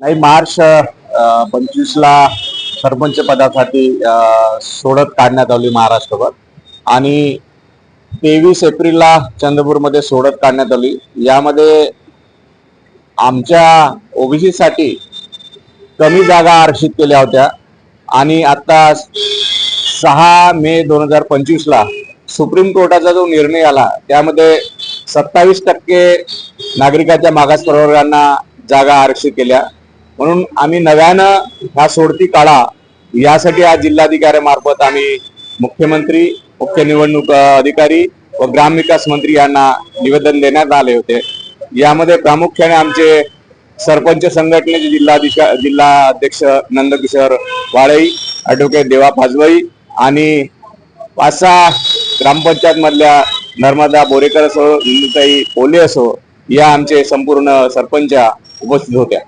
नाही, मार्च 25ला सरपंच पदासाठी सोडत काढण्यात आली महाराष्ट्रभर आणि 23 एप्रिलला चंद्रपूरमध्ये सोडत काढण्यात आली। यामध्ये आमच्या ओबीसी साठी कमी जागा आरक्षित केल्या होत्या आणि आता 6 मे 2025ला सुप्रीम कोर्टाचा जो निर्णय आला त्यामध्ये 27% नागरिकांच्या मागास प्रवर्गांना जागा आरक्षित केल्या। म्हणून आम्ही नव्यानं ह्या सोडती काढा यासाठी आज जिल्हाधिकाऱ्यांमार्फत आम्ही मुख्यमंत्री, मुख्य निवडणूक अधिकारी व ग्रामविकास मंत्री यांना निवेदन देण्यात आले होते। यामध्ये प्रामुख्याने आमचे सरपंच संघटनेचे जिल्हा अध्यक्ष नंदकिशोर वाळई, ॲडव्होकेट देवा पाजवाई आणि 5-6 ग्रामपंचायत मधल्या नर्मदा बोरेकर असो, इंदुताई पोले असो, या आमचे संपूर्ण सरपंच उपस्थित होत्या।